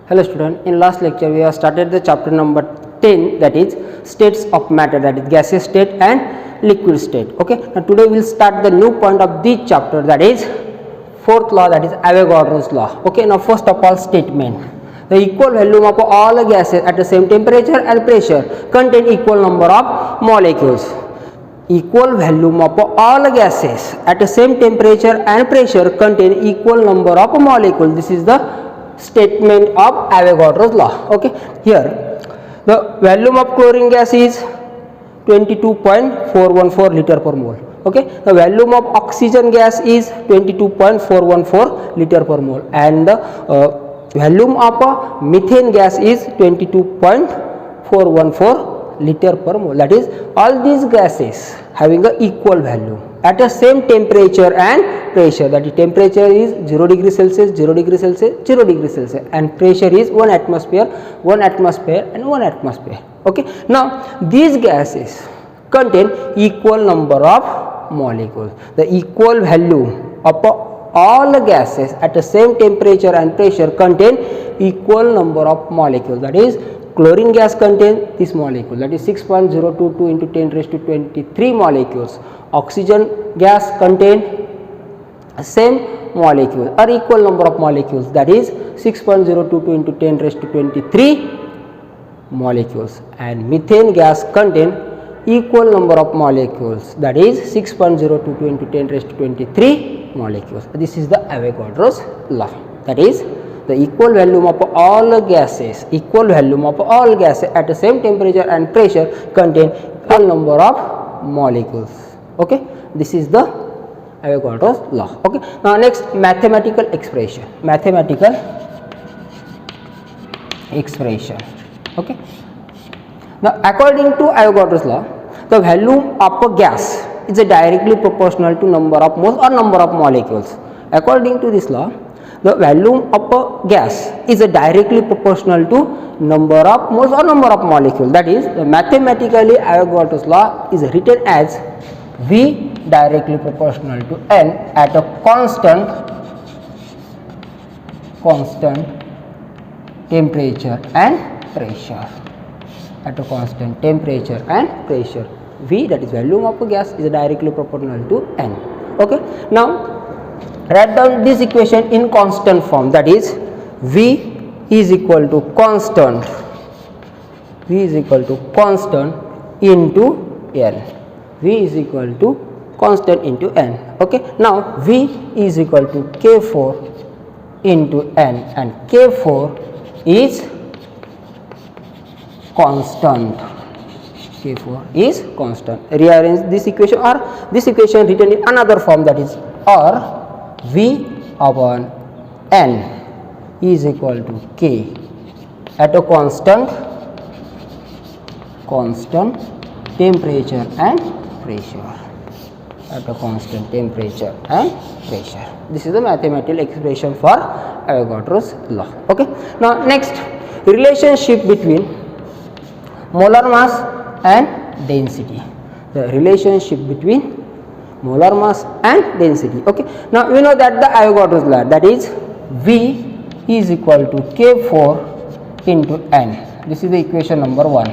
Hello student, in last lecture we have started the chapter number 10, that is states of matter, that is gaseous state and liquid state. Okay, now today we will start the new point of this chapter, that is fourth law, that is Avogadro's law. Okay, now first of all statement: the equal volume of all gases at the same temperature and pressure contain equal number of molecules. Equal volume of all gases at the same temperature and pressure contain equal number of molecules. This is the statement of Avogadro's law. Okay, here the volume of chlorine gas is 22.414 liter per mole. Okay, the volume of oxygen gas is 22.414 liter per mole, and the volume of methane gas is 22.414 liter per mole. That is, all these gases having a equal value at the same temperature and pressure. That is, temperature is 0 degree Celsius, 0 degree Celsius, 0 degree Celsius, and pressure is 1 atmosphere, 1 atmosphere, and 1 atmosphere. Okay, now these gases contain equal number of molecules. The equal value of all gases at the same temperature and pressure contain equal number of molecules. That is, chlorine gas contains this molecule, that is 6.022 into 10 raised to 23 molecules. Oxygen gas contains same molecule or equal number of molecules, that is 6.022 into 10 raised to 23 molecules, and methane gas contains equal number of molecules, that is 6.022 into 10 raised to 23 molecules. This is the Avogadro's law. That is, the equal volume of all gases, at the same temperature and pressure contain equal number of molecules. Okay, this is the Avogadro's law. Okay, now next, mathematical expression. Okay, now according to Avogadro's law, the volume of a gas is directly proportional to number of moles or number of molecules. According to this law, the volume of a gas is directly proportional to number of moles or number of molecules. That is, mathematically Avogadro's law is written as V directly proportional to N at a constant temperature and pressure. At a constant temperature and pressure, V, that is volume of a gas, is directly proportional to N. Okay, now write down this equation in constant form, that is V is equal to constant into N. V is equal to constant into N. Okay, now V is equal to K4 into N, and K4 is constant. K4 is constant. Rearrange this equation, or this equation written in another form, that is, or V upon N is equal to K at a constant temperature and pressure. At a constant temperature and pressure. This is the mathematical expression for Avogadro's law. Okay, now next, relationship between molar mass and density. The relationship between molar mass and density. Okay, now we know that the Avogadro's law, that is V is equal to K4 into N. This is the equation number 1.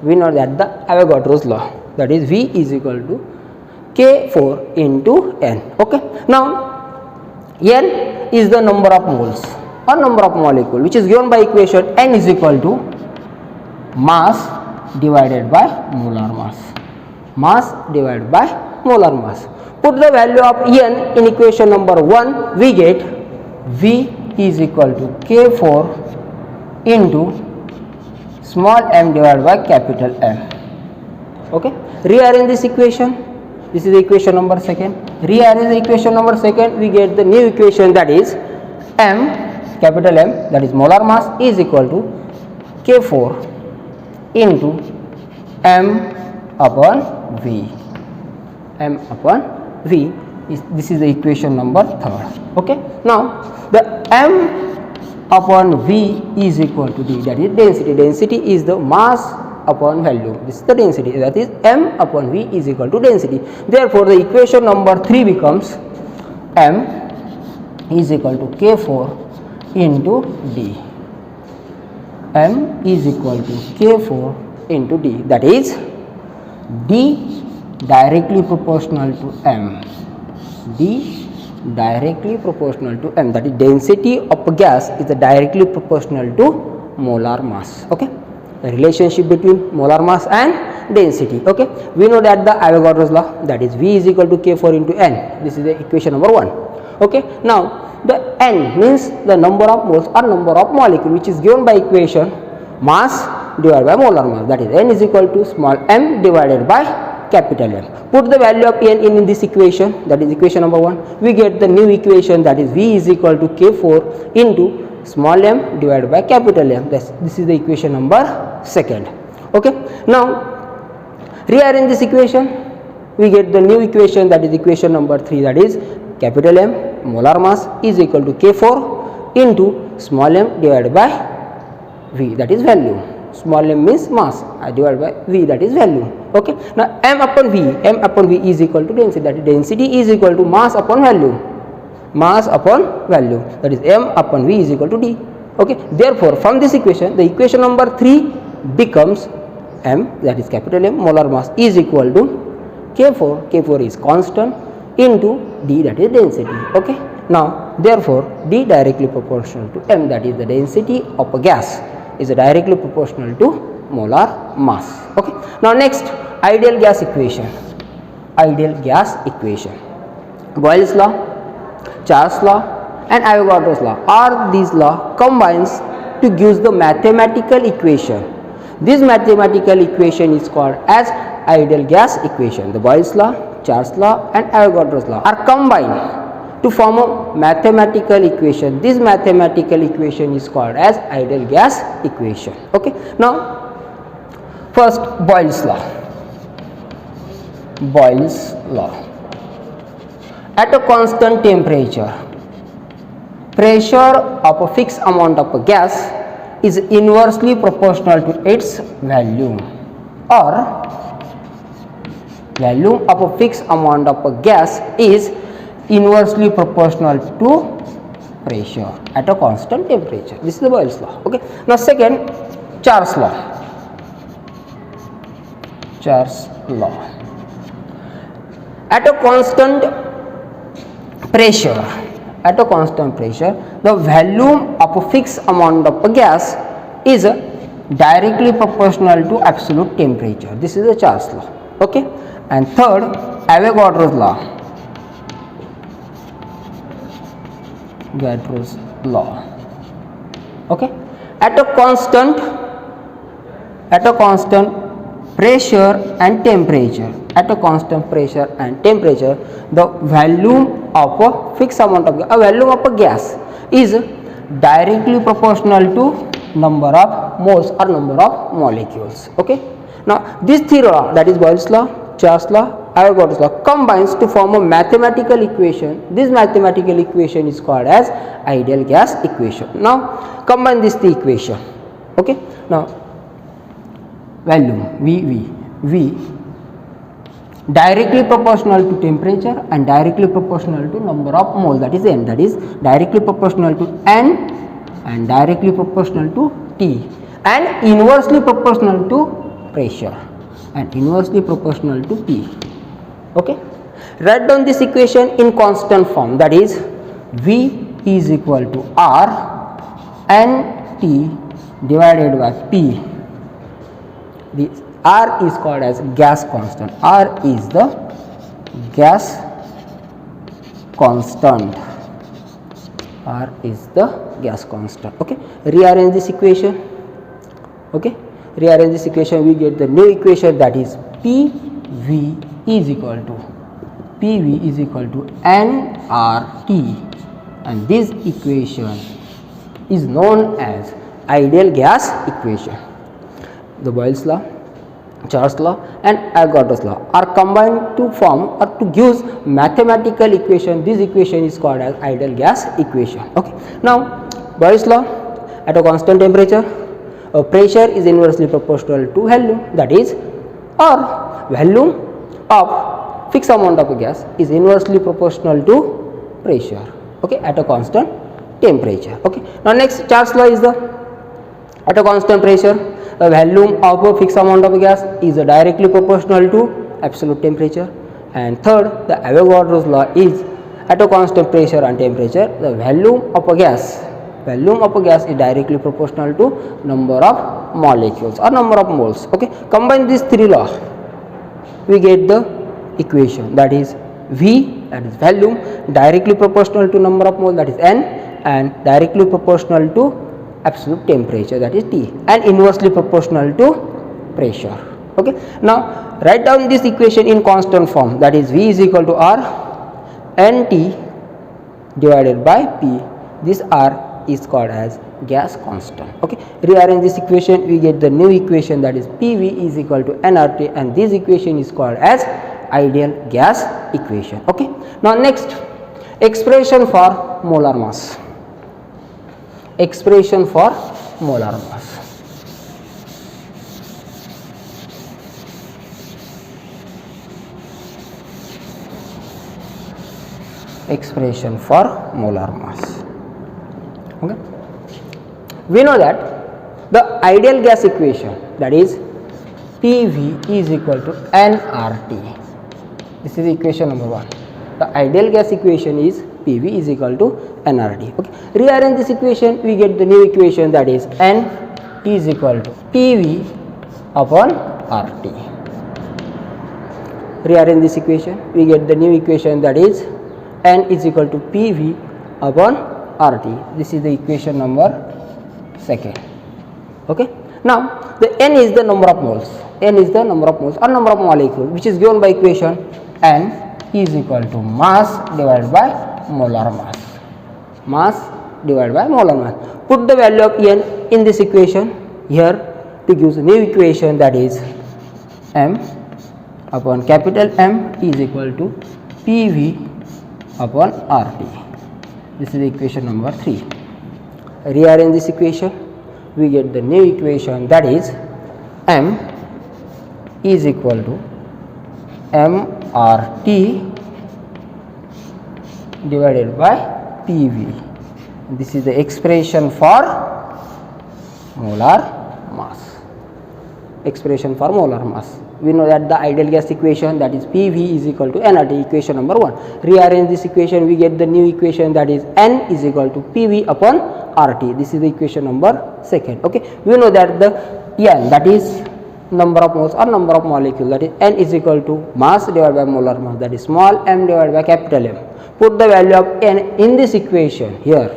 We know that the Avogadro's law, that is V is equal to K4 into N. Okay, now N is the number of moles or number of molecule, which is given by equation N is equal to mass divided by molar mass. Mass divided by molar mass. Put the value of N in equation number 1, we get V is equal to K4 into small m divided by capital M. Okay, rearrange this equation. This is the equation number 2nd. Rearrange the equation number 2nd, we get the new equation, that is M, capital M, that is molar mass, is equal to K4 into M upon V. M upon V is, this is the equation number 3rd. Okay, now the M upon V is equal to D, that is density. Density is the mass upon volume. This is the density, that is M upon V is equal to density. Therefore, the equation number 3 becomes M is equal to K4 into D. M is equal to K4 into D, that is D directly proportional to M. D directly proportional to M, that is density of a gas is directly proportional to molar mass. Okay, the relationship between molar mass and density. Okay, we know that the Avogadro's law, that is V is equal to K4 into N. This is the equation number 1. Okay, now the N means the number of moles or number of molecule, which is given by equation mass divided by molar mass, that is N is equal to small m divided by capital M. Put the value of N in this equation, that is equation number 1. We get the new equation, that is V is equal to K4 into small m divided by capital M. This is the equation number 2. Okay, now rearrange this equation, we get the new equation, that is equation number 3, that is capital M molar mass is equal to K4 into small m divided by V, that is value. Small m means mass divided by V, that is value. Okay, now m upon V is equal to density, that is density is equal to mass upon value, that is m upon V is equal to D. Okay, therefore from this equation the equation number 3 becomes m, that is capital M molar mass is equal to K4 is constant into D, that is density. Okay, now therefore D directly proportional to M, that is the density of a gas is directly proportional to molar mass. Okay, now next ideal gas equation. Boyle's law, Charles law and Avogadro's law, or these law combines to give the mathematical equation. This mathematical equation is called as ideal gas equation. The Boyle's law, Charles law and Avogadro's law are combined to form a mathematical equation. This mathematical equation is called as ideal gas equation. Okay, now first Boyle's law. At a constant temperature, pressure of a fixed amount of a gas is inversely proportional to its volume, or volume of a fixed amount of a gas is inversely proportional to pressure at a constant temperature. This is the Boyle's law. Okay, now second Charles law. At a constant pressure, the volume of a fixed amount of a gas is directly proportional to absolute temperature. This is the Charles law. Okay, and third Avogadro's law. Okay, at a constant pressure and temperature, the volume of a fixed amount of gas is directly proportional to number of moles or number of molecules. Okay, now this three law, that is Boyle's law, Charles law, Avogadro's law, combines to form a mathematical equation. This mathematical equation is called as ideal gas equation. Now combine this the equation. Okay, now volume V directly proportional to temperature and directly proportional to number of moles, that is N, that is directly proportional to N and directly proportional to T and inversely proportional to pressure and inversely proportional to P. Okay, write down this equation in constant form, that is V is equal to R N T divided by P. The R is called as gas constant. R is the gas constant. Okay, rearrange this equation. Okay, rearrange this equation, we get the new equation, that is PV is equal to nRT, and this equation is known as ideal gas equation. The Boyle's law, Charles law and Avogadro's law are combined to form or to give mathematical equation. This equation is called as ideal gas equation. Okay, now Boyle's law, at a constant temperature, pressure is inversely proportional to volume, that is, or volume of fixed amount of a gas is inversely proportional to pressure. Okay, at a constant temperature. Okay, now next Charles law is the At a constant pressure, the volume of a fixed amount of gas is directly proportional to absolute temperature. And third, the Avogadro's law is at a constant pressure and temperature, the volume of a gas is directly proportional to number of molecules or number of moles. Okay, combine these three laws, we get the equation, that is V, that is volume, directly proportional to number of moles, that is N, and directly proportional to absolute temperature, that is T, and inversely proportional to pressure. Okay, now write down this equation in constant form, that is V is equal to R Nt divided by P. This R is called as gas constant. Okay, rearrange this equation, we get the new equation, that is PV is equal to nRT, and this equation is called as ideal gas equation. Okay, now next, expression for molar mass. Expression for molar mass. Expression for molar mass. Okay, we know that the ideal gas equation, that is PV is equal to nRT. This is equation number 1. The ideal gas equation is PV is equal to nRT. Okay, rearrange this equation, we get the new equation, that is N is equal to PV upon RT. Rearrange this equation, we get the new equation, that is N is equal to PV upon RT. This is the equation number 2. Okay, now the N is the number of moles. N is the number of moles or number of molecules, which is given by equation N is equal to mass divided by molar mass. Mass divided by molar mass. Put the value of N in this equation here to give the new equation, that is M upon capital M is equal to PV upon RT. This is equation number 3. Rearrange this equation, we get the new equation, that is M is equal to mRT divided by PV. This is the expression for molar mass. Expression for molar mass. We know that the ideal gas equation, that is PV is equal to nRT, equation number 1. Rearrange this equation, we get the new equation, that is N is equal to PV upon RT. This is the equation number 2. Okay, we know that the N, that is number of moles or number of molecules, that is N is equal to mass divided by molar mass, that is small m divided by capital M. Put the value of N in this equation here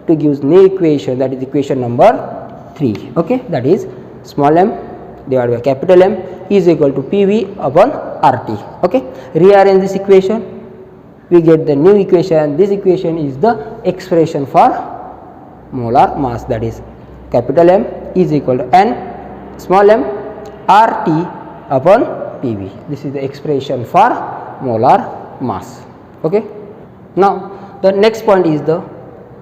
to give new equation, that is equation number 3. Okay, that is small m divided by capital M is equal to PV upon RT. Okay, rearrange this equation, we get the new equation. This equation is the expression for molar mass, that is capital M is equal to N small m RT upon PV. This is the expression for molar mass. Okay, now the next point is the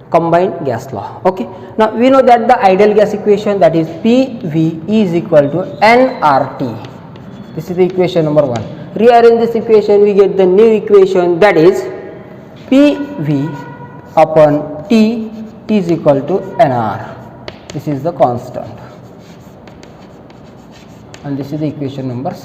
combined gas law. Okay, now we know that the ideal gas equation, that is PV is equal to nRT. This is the equation number 1. Rearrange this equation, we get the new equation, that is PV upon T is equal to nR. This is the constant, and this is the equation number 2.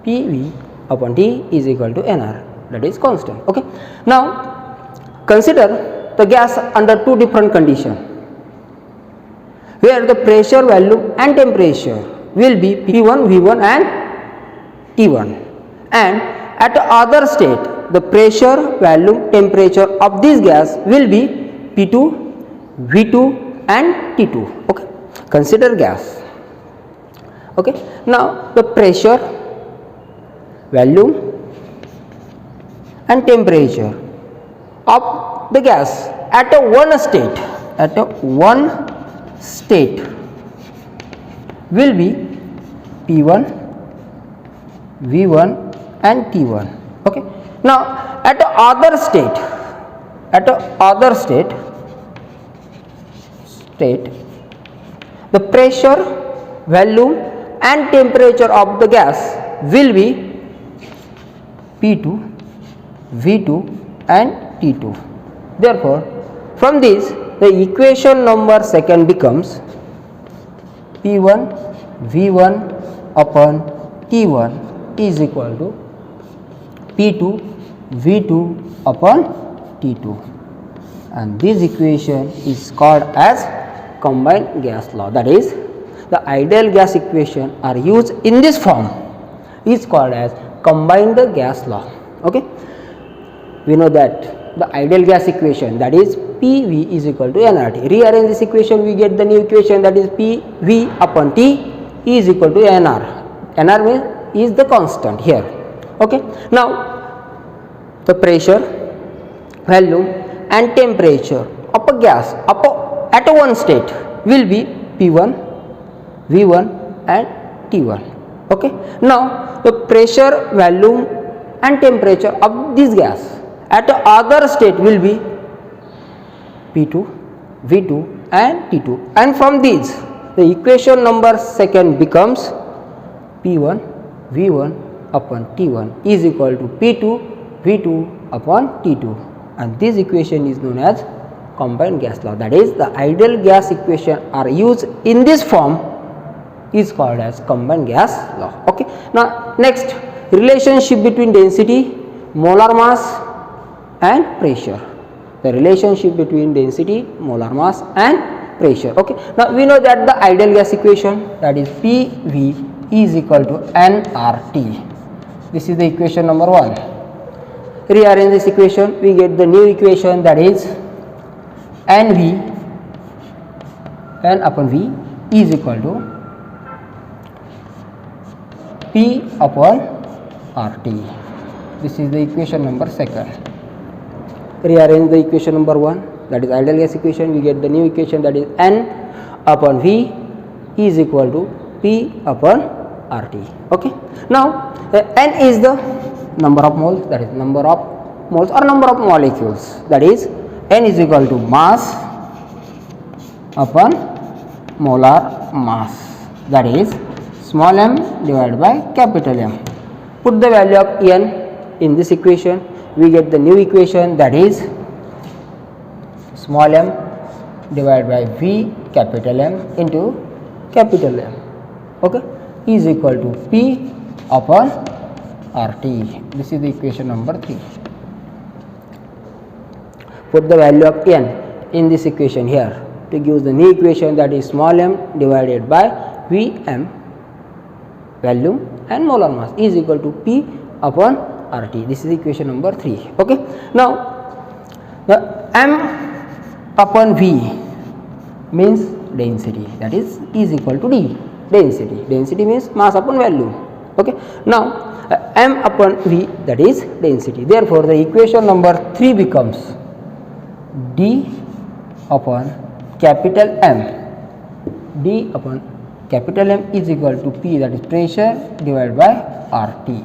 PV upon T is equal to nR, that is constant. Okay, now consider the gas under two different conditions, where the pressure value and temperature will be P1, V1 and T1, and at the other state the pressure, volume, temperature of this gas will be P2, V2 and T2. Okay, consider gas. Okay, now the pressure, volume and temperature of the gas at a one state will be P1, V1 and T1. Okay, now at the other state, the pressure, volume and temperature of the gas will be P2, V2 and T2. Therefore, from this the equation number 2 becomes P1 V1 upon T1 is equal to P2 V2 upon T2, and this equation is called as combined gas law. That is, the ideal gas equation are used in this form is called as combined gas law. Okay, we know that the ideal gas equation, that is PV is equal to nRT. Rearrange this equation, we get the new equation, that is PV upon T is equal to nR. nR means is the constant here. Okay, now the pressure, volume and temperature of a gas at a one state will be P1, V1 and T1. Okay, now the pressure, volume and temperature of this gas at the other state will be P2, V2 and T2, and from these the equation number second becomes P1 V1 upon T1 is equal to P2 V2 upon T2, and this equation is known as combined gas law. That is, the ideal gas equation are used in this form is called as combined gas law. Okay, now next, relationship between density, molar mass and pressure. The relationship between density, molar mass and pressure. Okay, now we know that the ideal gas equation, that is PV is equal to nRT. This is the equation number 1. Rearrange this equation, we get the new equation, that is N upon V is equal to P upon RT. This is the equation number 2nd. Rearrange the equation number 1, that is ideal gas equation, we get the new equation, that is N upon V is equal to P upon RT. Okay, now N is the number of moles, that is number of moles or number of molecules, that is N is equal to mass upon molar mass, that is small m divided by capital M. Put the value of N in this equation, we get the new equation, that is small m divided by V capital M into capital M, okay, is equal to P upon RT. This is the equation number 3. Put the value of N in this equation here to give the new equation, that is small m divided by Vm, volume and molar mass, is equal to P upon RT. This is equation number 3. Okay, now the M upon V means density, that is equal to D, density. Density means mass upon volume. Okay, now M upon V, that is density. Therefore, the equation number 3 becomes D upon capital M. D upon capital M is equal to P, that is pressure, divided by RT.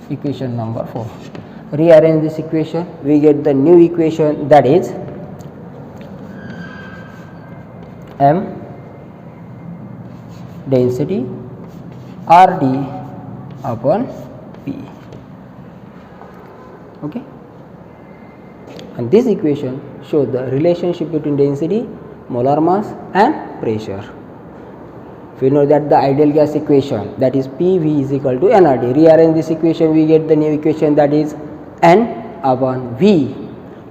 Equation number 4. Rearrange this equation, we get the new equation, that is M density RD upon P. Okay, and this equation shows the relationship between density, molar mass and pressure. We know that the ideal gas equation, that is PV is equal to nRT. Rearrange this equation, we get the new equation, that is N upon V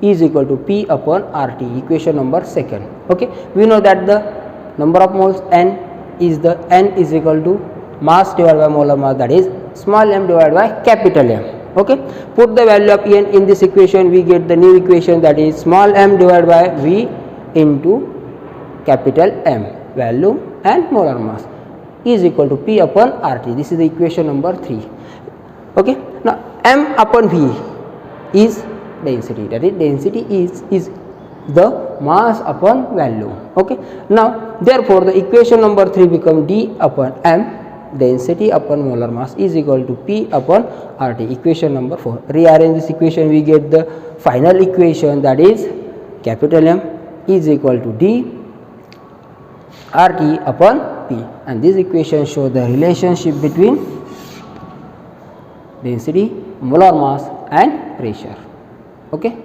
is equal to P upon RT. Equation number 2nd. Okay, we know that the number of moles N is equal to mass divided by molar mass, that is small m divided by capital M. Okay, put the value of N in this equation, we get the new equation, that is small m divided by V into capital M, volume and molar mass, is equal to P upon RT. This is the equation number 3. Okay, now M upon V is density, that is density is the mass upon volume. Okay, now therefore the equation number 3 become D upon M, density upon molar mass, is equal to P upon RT. Equation number 4. Rearrange this equation, we get the final equation, that is capital M is equal to D RT upon P, and this equation shows the relationship between density, molar mass and pressure. Okay.